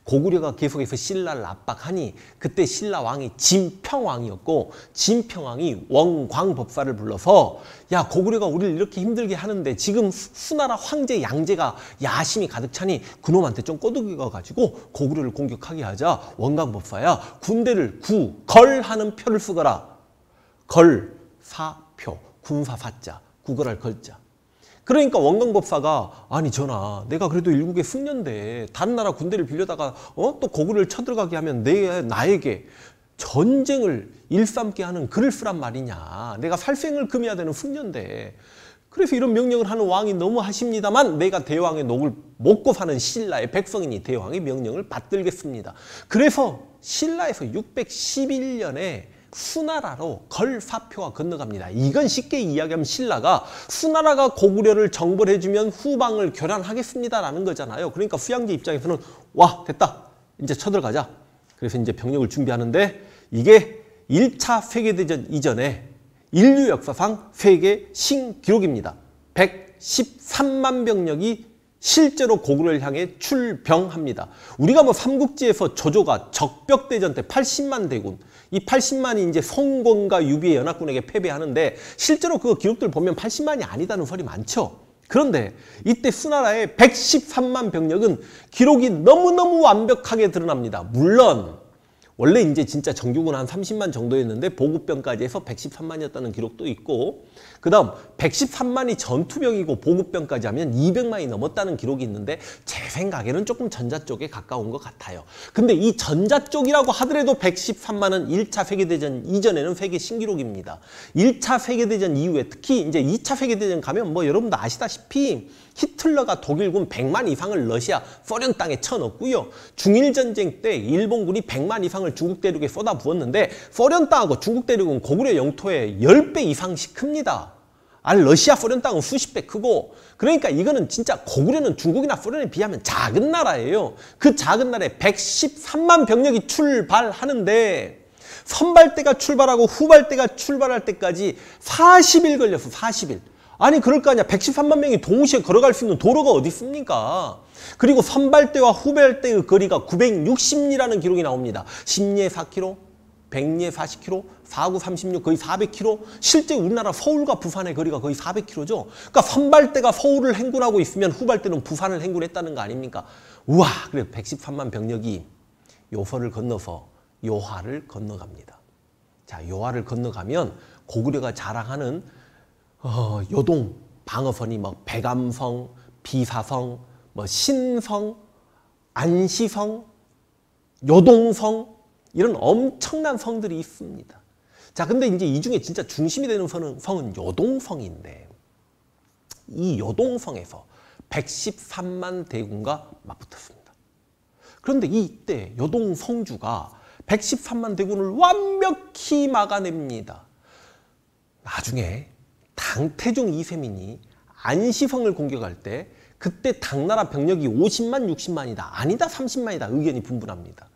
고구려가 계속해서 신라를 압박하니 그때 신라 왕이 진평왕이었고 진평왕이 원광법사를 불러서 야 고구려가 우리를 이렇게 힘들게 하는데 지금 수나라 황제 양제가 야심이 가득 차니 그놈한테 좀 꼬드겨 가지고 고구려를 공격하게 하자. 원광법사야 군대를 구걸하는 표를 쓰거라. 걸, 사표, 군사사자, 구걸할 걸자. 그러니까 원광법사가 아니 전하 내가 그래도 일국의 승려인데 다른 나라 군대를 빌려다가 또 고구려를 쳐들어가게 하면 나에게 전쟁을 일삼게 하는 글을 쓰란 말이냐. 내가 살생을 금해야 되는 승려인데. 그래서 이런 명령을 하는 왕이 너무 하십니다만 내가 대왕의 녹을 먹고 사는 신라의 백성이니 대왕의 명령을 받들겠습니다. 그래서 신라에서 611년에 수나라로 걸사표가 건너갑니다. 이건 쉽게 이야기하면 신라가 수나라가 고구려를 정벌해주면 후방을 교란하겠습니다라는 거잖아요. 그러니까 수양제 입장에서는 와 됐다 이제 쳐들어가자. 그래서 이제 병력을 준비하는데 이게 1차 세계대전 이전에 인류 역사상 세계 신기록입니다. 113만 병력이 실제로 고구려를 향해 출병합니다. 우리가 뭐 삼국지에서 조조가 적벽대전 때 80만 대군, 이 80만이 이제 송건과 유비의 연합군에게 패배하는데 실제로 그 기록들 보면 80만이 아니다는 설이 많죠. 그런데 이때 수나라의 113만 병력은 기록이 너무너무 완벽하게 드러납니다. 물론 원래 이제 진짜 정규군 한 30만 정도였는데 보급병까지 해서 113만이었다는 기록도 있고 그 다음 113만이 전투병이고 보급병까지 하면 200만이 넘었다는 기록이 있는데 제 생각에는 조금 전자 쪽에 가까운 것 같아요. 근데 이 전자 쪽이라고 하더라도 113만은 1차 세계대전 이전에는 세계 신기록입니다. 1차 세계대전 이후에 특히 이제 2차 세계대전 가면 뭐 여러분도 아시다시피 히틀러가 독일군 100만 이상을 러시아, 소련 땅에 쳐넣고요. 중일전쟁 때 일본군이 100만 이상을 중국 대륙에 쏟아부었는데 소련 땅하고 중국 대륙은 고구려 영토의 10배 이상씩 큽니다. 러시아, 소련 땅은 수십 배 크고 그러니까 이거는 진짜 고구려는 중국이나 소련에 비하면 작은 나라예요. 그 작은 나라에 113만 병력이 출발하는데 선발대가 출발하고 후발대가 출발할 때까지 40일 걸렸어. 40일. 아니 그럴 거 아니야. 113만 명이 동시에 걸어갈 수 있는 도로가 어디 있습니까? 그리고 선발대와 후발대의 거리가 960리라는 기록이 나옵니다. 10리 4km, 100리 40km, 4구 36 거의 400km. 실제 우리나라 서울과 부산의 거리가 거의 400km죠. 그러니까 선발대가 서울을 행군하고 있으면 후발대는 부산을 행군했다는 거 아닙니까? 우와, 그래 113만 병력이 요서를 건너서 요하를 건너갑니다. 자, 요하를 건너가면 고구려가 자랑하는 요동 방어선이 뭐 백암성, 비사성, 뭐 신성, 안시성, 요동성 이런 엄청난 성들이 있습니다. 자, 근데 이제 이 중에 진짜 중심이 되는 성은 요동성인데 이 요동성에서 113만 대군과 맞붙었습니다. 그런데 이때 요동성주가 113만 대군을 완벽히 막아냅니다. 나중에 당태종 이세민이 안시성을 공격할 때 그때 당나라 병력이 50만, 60만이다. 아니다, 30만이다. 의견이 분분합니다.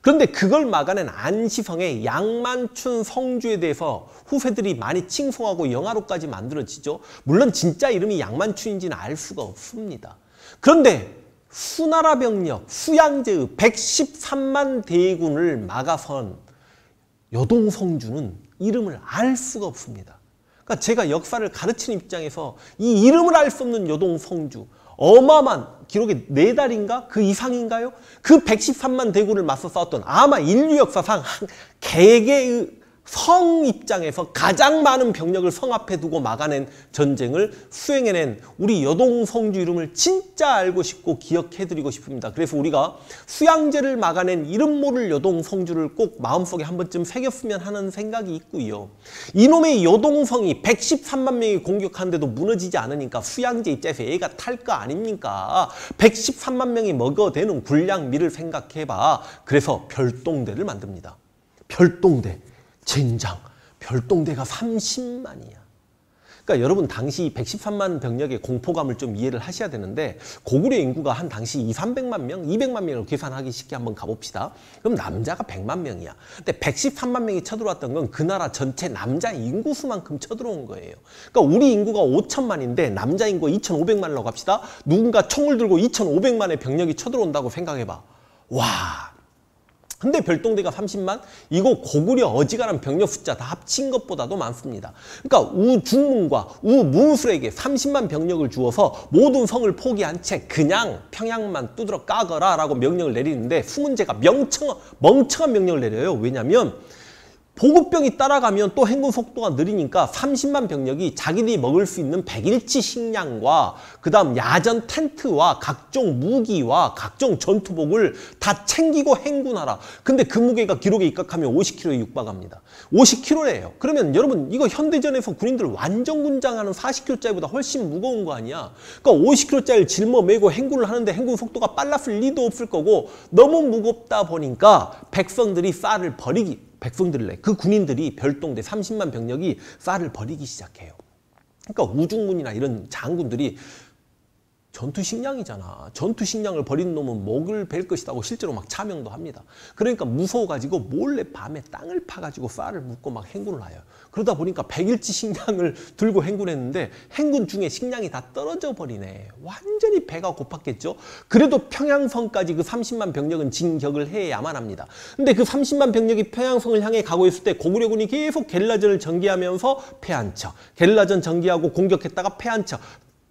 그런데 그걸 막아낸 안시성의 양만춘 성주에 대해서 후세들이 많이 칭송하고 영화로까지 만들어지죠. 물론 진짜 이름이 양만춘인지는 알 수가 없습니다. 그런데 수나라 병력, 수양제의 113만 대군을 막아선 요동성주는 이름을 알 수가 없습니다. 그러니까 제가 역사를 가르치는 입장에서 이 이름을 알 수 없는 요동성주, 어마어마한 기록이 4달인가? 그 이상인가요? 그 113만 대군을 맞서 싸웠던 아마 인류 역사상 개개의 성 입장에서 가장 많은 병력을 성 앞에 두고 막아낸 전쟁을 수행해낸 우리 요동성주 이름을 진짜 알고 싶고 기억해드리고 싶습니다. 그래서 우리가 수양제를 막아낸 이름 모를 요동성주를 꼭 마음속에 한 번쯤 새겼으면 하는 생각이 있고요. 이놈의 요동성이 113만 명이 공격하는데도 무너지지 않으니까 수양제 입장에서 얘가 탈 거 아닙니까? 113만 명이 먹어대는 군량미를 생각해봐. 그래서 별동대를 만듭니다. 별동대. 젠장, 별동대가 30만이야. 그러니까 여러분 당시 113만 병력의 공포감을 좀 이해를 하셔야 되는데 고구려 인구가 한 당시 200~300만 명, 200만 명으로 계산하기 쉽게 한번 가봅시다. 그럼 남자가 100만 명이야. 근데 113만 명이 쳐들어왔던 건 그 나라 전체 남자 인구수만큼 쳐들어온 거예요. 그러니까 우리 인구가 5천만인데 남자 인구가 2,500만이라고 합시다. 누군가 총을 들고 2,500만의 병력이 쳐들어온다고 생각해봐. 와. 근데 별동대가 30만? 이거 고구려 어지간한 병력 숫자 다 합친 것보다도 많습니다. 그러니까 우중문과 우문술에게 30만 병력을 주어서 모든 성을 포기한 채 그냥 평양만 두드러 까거라 라고 명령을 내리는데 후문제가 멍청한 명령을 내려요. 왜냐면 보급병이 따라가면 또 행군 속도가 느리니까 30만 병력이 자기들이 먹을 수 있는 100일치 식량과 그 다음 야전 텐트와 각종 무기와 각종 전투복을 다 챙기고 행군하라. 근데 그 무게가 기록에 입각하면 50kg에 육박합니다. 50kg래요. 그러면 여러분 이거 현대전에서 군인들 완전 군장하는 40kg짜리보다 훨씬 무거운 거 아니야. 그러니까 50kg짜리를 짊어 메고 행군을 하는데 행군 속도가 빨랐을 리도 없을 거고 너무 무겁다 보니까 백성들이 쌀을 그 군인들이 별동대 30만 병력이 쌀을 버리기 시작해요. 그러니까 우중문이나 이런 장군들이 전투식량이잖아. 전투식량을 버리는 놈은 목을 벨 것이라고 실제로 막 차명도 합니다. 그러니까 무서워가지고 몰래 밤에 땅을 파가지고 쌀을 묻고 막 행군을 해요. 그러다 보니까 100일치 식량을 들고 행군했는데 행군 중에 식량이 다 떨어져 버리네. 완전히 배가 고팠겠죠. 그래도 평양성까지 그 30만 병력은 진격을 해야만 합니다. 근데 그 30만 병력이 평양성을 향해 가고 있을 때 고구려군이 계속 게릴라전을 전개하면서 패한 척, 게릴라전 전개하고 공격했다가 패한 척,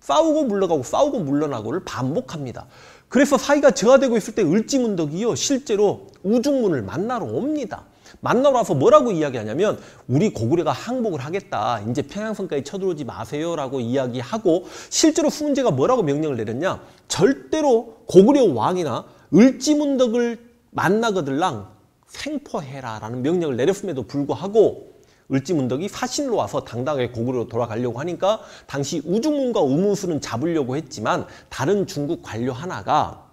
싸우고 물러가고 싸우고 물러나고를 반복합니다. 그래서 사이가 저하되고 있을 때 을지문덕이요 실제로 우중문을 만나러 옵니다. 만나러 와서 뭐라고 이야기하냐면 우리 고구려가 항복을 하겠다. 이제 평양성까지 쳐들어오지 마세요 라고 이야기하고 실제로 후문제가 뭐라고 명령을 내렸냐. 절대로 고구려 왕이나 을지문덕을 만나거들랑 생포해라 라는 명령을 내렸음에도 불구하고 을지문덕이 사신으로 와서 당당하게 고구려로 돌아가려고 하니까 당시 우중문과 우문수는 잡으려고 했지만 다른 중국 관료 하나가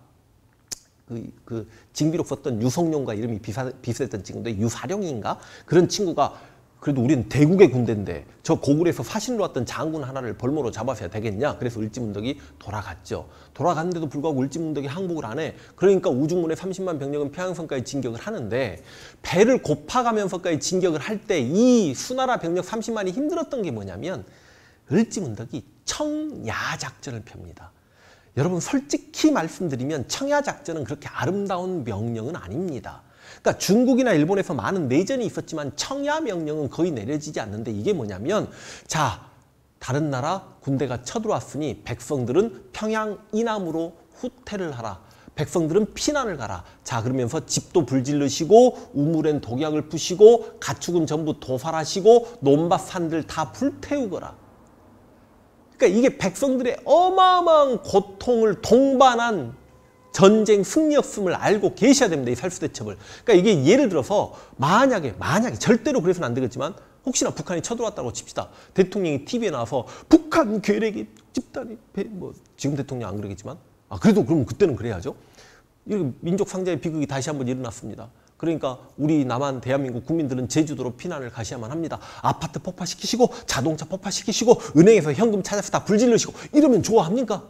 그 징비록 썼던 유성룡과 이름이 비슷했던 친구인데 유사룡인가? 그런 친구가 그래도 우리는 대국의 군대인데 저 고구려에서 사신으로 왔던 장군 하나를 벌모로 잡아서야 되겠냐? 그래서 을지문덕이 돌아갔죠. 돌아갔는데도 불구하고 을지문덕이 항복을 안 해. 그러니까 우중문의 30만 병력은 평양성까지 진격을 하는데 배를 고파가면서까지 진격을 할 때 이 수나라 병력 30만이 힘들었던 게 뭐냐면 을지문덕이 청야작전을 펴니다. 여러분 솔직히 말씀드리면 청야작전은 그렇게 아름다운 명령은 아닙니다. 그러니까 중국이나 일본에서 많은 내전이 있었지만 청야명령은 거의 내려지지 않는데 이게 뭐냐면 자 다른 나라 군대가 쳐들어왔으니 백성들은 평양 이남으로 후퇴를 하라. 백성들은 피난을 가라. 자 그러면서 집도 불질르시고 우물엔 독약을 푸시고 가축은 전부 도살하시고 논밭 산들 다 불태우거라. 그러니까 이게 백성들의 어마어마한 고통을 동반한 전쟁 승리였음을 알고 계셔야 됩니다. 이 살수대첩을. 그러니까 이게 예를 들어서 만약에 절대로 그래서는 안 되겠지만 혹시나 북한이 쳐들어왔다고 칩시다. 대통령이 TV에 나와서 북한 괴뢰기 집단이 뭐 지금 대통령 안 그러겠지만 그래도 그럼 그때는 그래야죠. 이렇게 민족 상자의 비극이 다시 한번 일어났습니다. 그러니까 우리 남한 대한민국 국민들은 제주도로 피난을 가셔야만 합니다. 아파트 폭파시키시고 자동차 폭파시키시고 은행에서 현금 찾아서 다 불질르시고 이러면 좋아합니까?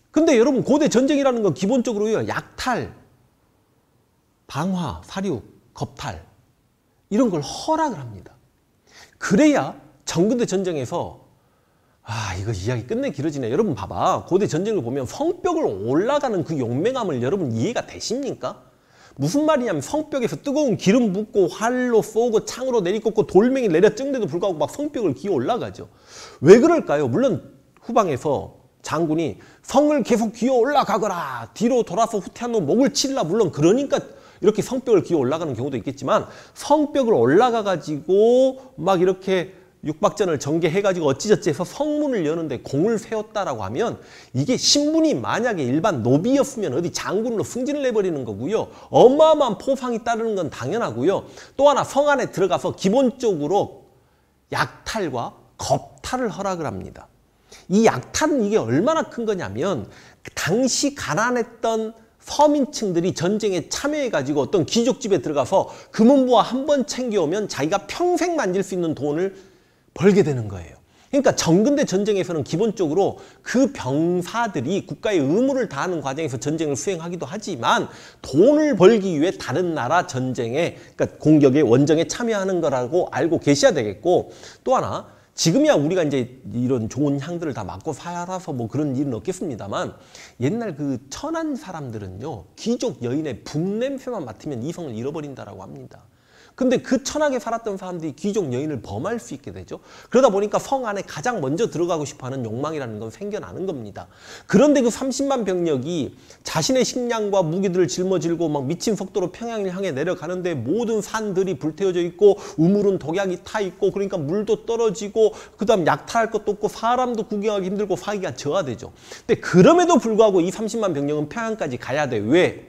근데 여러분 고대 전쟁이라는 건 기본적으로요. 약탈, 방화, 사륙, 겁탈 이런 걸 허락을 합니다. 그래야 정근대 전쟁에서 이거 이야기 끝내 길어지네. 여러분 봐봐. 고대 전쟁을 보면 성벽을 올라가는 그 용맹함을 여러분 이해가 되십니까? 무슨 말이냐면 성벽에서 뜨거운 기름 붓고 활로 쏘고 창으로 내리꽂고 돌멩이 내려 ጭ는데도 불구하고 막 성벽을 기어 올라가죠. 왜 그럴까요? 물론 후방에서 장군이 성을 계속 기어 올라가거라. 뒤로 돌아서 후퇴한 놈 목을 치려라. 물론 그러니까 이렇게 성벽을 기어 올라가는 경우도 있겠지만 성벽을 올라가가지고 막 이렇게 육박전을 전개해가지고 어찌저찌 해서 성문을 여는데 공을 세웠다라고 하면 이게 신분이 만약에 일반 노비였으면 어디 장군으로 승진을 내버리는 거고요. 어마어마한 포상이 따르는 건 당연하고요. 또 하나 성 안에 들어가서 기본적으로 약탈과 겁탈을 허락을 합니다. 이 약탈은 이게 얼마나 큰 거냐면 당시 가난했던 서민층들이 전쟁에 참여해가지고 어떤 귀족집에 들어가서 금은보화 한 번 챙겨오면 자기가 평생 만질 수 있는 돈을 벌게 되는 거예요. 그러니까 정근대 전쟁에서는 기본적으로 그 병사들이 국가의 의무를 다하는 과정에서 전쟁을 수행하기도 하지만 돈을 벌기 위해 다른 나라 전쟁에 그러니까 공격에 원정에 참여하는 거라고 알고 계셔야 되겠고 또 하나 지금이야 우리가 이제 이런 좋은 향들을 다 맡고 살아서 뭐 그런 일은 없겠습니다만 옛날 그 천한 사람들은요 귀족 여인의 붕냄새만 맡으면 이성을 잃어버린다라고 합니다. 근데 그 천하게 살았던 사람들이 귀족 여인을 범할 수 있게 되죠. 그러다 보니까 성 안에 가장 먼저 들어가고 싶어하는 욕망이라는 건 생겨나는 겁니다. 그런데 그 30만 병력이 자신의 식량과 무기들을 짊어지고 막 미친 속도로 평양을 향해 내려가는데 모든 산들이 불태워져 있고 우물은 독약이 타 있고 그러니까 물도 떨어지고 그다음 약탈할 것도 없고 사람도 구경하기 힘들고 사기가 저하되죠. 근데 그럼에도 불구하고 이 30만 병력은 평양까지 가야 돼. 왜?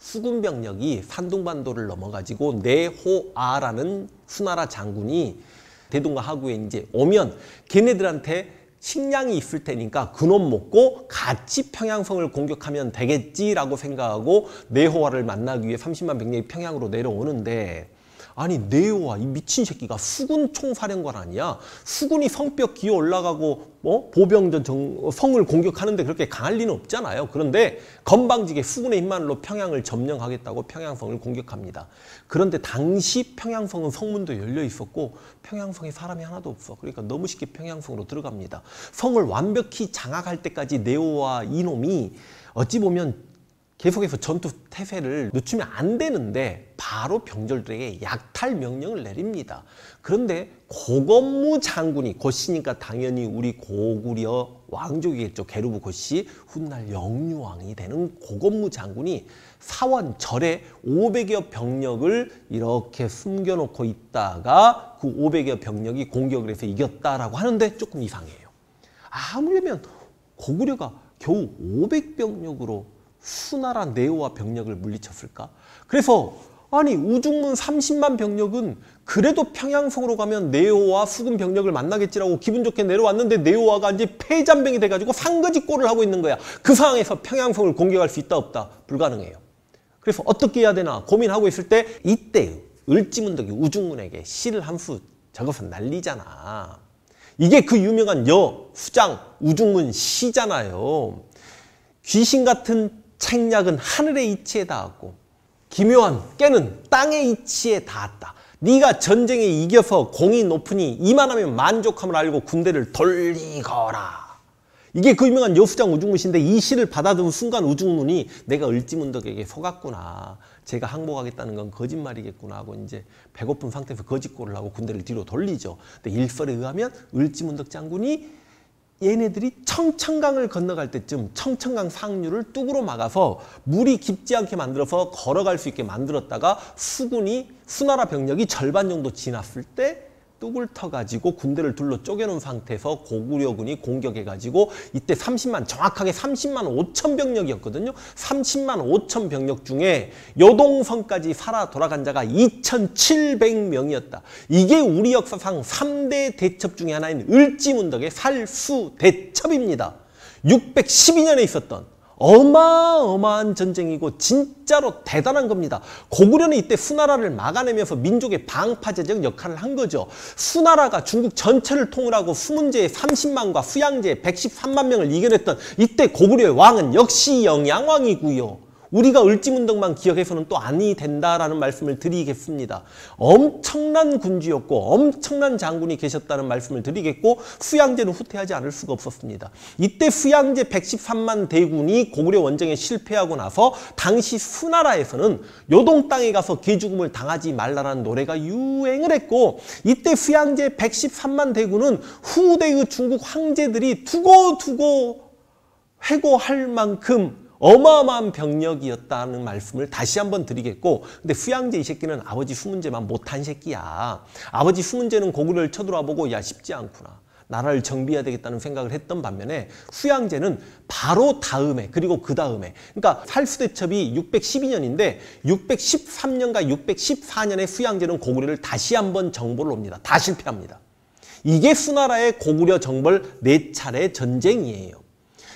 수군 병력이 산둥반도를 넘어가지고 내호아라는 수나라 장군이 대동과 하구에 이제 오면 걔네들한테 식량이 있을 테니까 그놈 먹고 같이 평양성을 공격하면 되겠지라고 생각하고 내호아를 만나기 위해 30만 병력이 평양으로 내려오는데 아니 내호아 이 미친 새끼가 수군 총사령관 아니야. 수군이 성벽 기어 올라가고 보병전 성을 공격하는데 그렇게 강할 리는 없잖아요. 그런데 건방지게 수군의 힘만으로 평양을 점령하겠다고 평양성을 공격합니다. 그런데 당시 평양성은 성문도 열려 있었고 평양성에 사람이 하나도 없어. 그러니까 너무 쉽게 평양성으로 들어갑니다. 성을 완벽히 장악할 때까지 내호아 이놈이 어찌 보면 계속해서 전투 태세를 늦추면 안 되는데 바로 병졸들에게 약탈 명령을 내립니다. 그런데 고건무 장군이 고씨니까 당연히 우리 고구려 왕족이겠죠. 게르부 고씨 훗날 영유왕이 되는 고건무 장군이 사원 절에 500여 병력을 이렇게 숨겨놓고 있다가 그 500여 병력이 공격을 해서 이겼다라고 하는데 조금 이상해요. 아무려면 고구려가 겨우 500병력으로 수나라 내호아 병력을 물리쳤을까? 그래서 아니 우중문 30만 병력은 그래도 평양성으로 가면 내호아 수군 병력을 만나겠지라고 기분 좋게 내려왔는데 내호아가 이제 패잔병이 돼가지고 상거지꼴을 하고 있는 거야. 그 상황에서 평양성을 공격할 수 있다 없다? 불가능해요. 그래서 어떻게 해야 되나 고민하고 있을 때 이때 을지문덕이 우중문에게 시를 한 수 적어서 날리잖아. 이게 그 유명한 여수장 우중문 시잖아요. 귀신 같은 책략은 하늘의 이치에 닿았고 기묘한 깨는 땅의 이치에 닿았다. 네가 전쟁에 이겨서 공이 높으니 이만하면 만족함을 알고 군대를 돌리거라. 이게 그 유명한 여수장 우중문시인데 이 시를 받아든 순간 우중문이 내가 을지문덕에게 속았구나. 제가 항복하겠다는 건 거짓말이겠구나 하고 이제 배고픈 상태에서 거짓골을 하고 군대를 뒤로 돌리죠. 근데 일설에 의하면 을지문덕 장군이 얘네들이 청천강을 건너갈 때쯤 청천강 상류를 뚝으로 막아서 물이 깊지 않게 만들어서 걸어갈 수 있게 만들었다가 수군이 수나라 병력이 절반 정도 지났을 때 뚝을 터가지고 군대를 둘러 쪼개놓은 상태에서 고구려군이 공격해가지고 이때 정확하게 30만 5천 병력이었거든요. 30만 5천 병력 중에 요동성까지 살아 돌아간 자가 2,700명이었다. 이게 우리 역사상 3대 대첩 중에 하나인 을지문덕의 살수대첩입니다. 612년에 있었던 어마어마한 전쟁이고 진짜로 대단한 겁니다. 고구려는 이때 수나라를 막아내면서 민족의 방파제적 역할을 한 거죠. 수나라가 중국 전체를 통일하고 수문제의 30만과 수양제의 113만 명을 이겨냈던 이때 고구려의 왕은 역시 영양왕이고요. 우리가 을지문덕만 기억해서는 또 아니 된다라는 말씀을 드리겠습니다. 엄청난 군주였고 엄청난 장군이 계셨다는 말씀을 드리겠고 수양제는 후퇴하지 않을 수가 없었습니다. 이때 수양제 113만 대군이 고구려 원정에 실패하고 나서 당시 수나라에서는 요동 땅에 가서 개죽음을 당하지 말라라는 노래가 유행을 했고 이때 수양제 113만 대군은 후대의 중국 황제들이 두고두고 회고할 만큼 어마어마한 병력이었다는 말씀을 다시 한번 드리겠고 근데 수양제 이 새끼는 아버지 수문제만 못한 새끼야. 아버지 수문제는 고구려를 쳐들어보고 야 쉽지 않구나. 나라를 정비해야 되겠다는 생각을 했던 반면에 수양제는 바로 다음에 그리고 그 다음에 그러니까 살수대첩이 612년인데 613년과 614년에 수양제는 고구려를 다시 한번 정벌을 옵니다. 다 실패합니다. 이게 수나라의 고구려 정벌 4차례 전쟁이에요.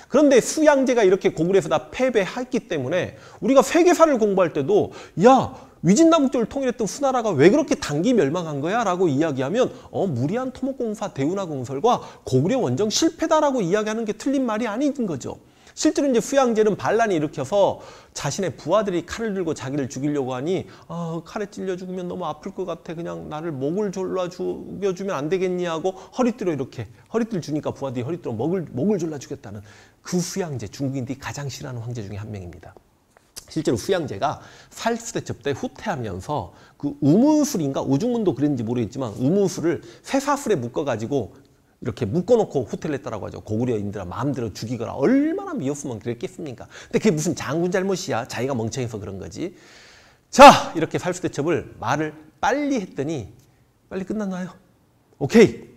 그런데 수양제가 이렇게 고구려에서 다 패배했기 때문에 우리가 세계사를 공부할 때도 야 위진남북조를 통일했던 수나라가 왜 그렇게 단기 멸망한 거야? 라고 이야기하면 무리한 토목공사 대운하 공설과 고구려 원정 실패다라고 이야기하는 게 틀린 말이 아닌 거죠. 실제로 이제 후양제는 반란이 일으켜서 자신의 부하들이 칼을 들고 자기를 죽이려고 하니 칼에 찔려 죽으면 너무 아플 것 같아. 그냥 나를 목을 졸라 죽여주면 안 되겠니 하고 허리띠로 이렇게 허리띠를 주니까 부하들이 허리띠로 목을 졸라 죽였다는 그 후양제, 중국인들이 가장 싫어하는 황제 중에 한 명입니다. 실제로 후양제가 살수대첩 때 후퇴하면서 그 우문술인가 우중문도 그랬는지 모르겠지만 우문술을 쇠사슬에 묶어가지고 이렇게 묶어놓고 후퇴를 했다라고 하죠. 고구려인들아 마음대로 죽이거라. 얼마나 미웠으면 그랬겠습니까? 근데 그게 무슨 장군 잘못이야. 자기가 멍청해서 그런 거지. 자, 이렇게 살수대첩을 말을 빨리 했더니 빨리 끝났나요? 오케이.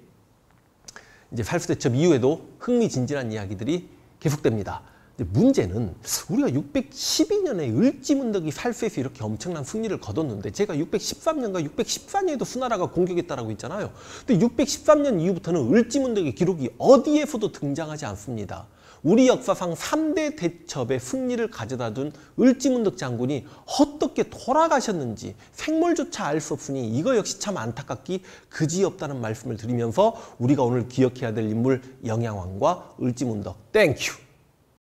이제 살수대첩 이후에도 흥미진진한 이야기들이 계속됩니다. 문제는 우리가 612년에 을지문덕이 살수에서 이렇게 엄청난 승리를 거뒀는데 제가 613년과 614년에도 수나라가 공격했다라고 했잖아요. 근데 613년 이후부터는 을지문덕의 기록이 어디에서도 등장하지 않습니다. 우리 역사상 3대 대첩의 승리를 가져다 둔 을지문덕 장군이 어떻게 돌아가셨는지 생물조차 알 수 없으니 이거 역시 참 안타깝기 그지없다는 말씀을 드리면서 우리가 오늘 기억해야 될 인물 영양왕과 을지문덕 땡큐.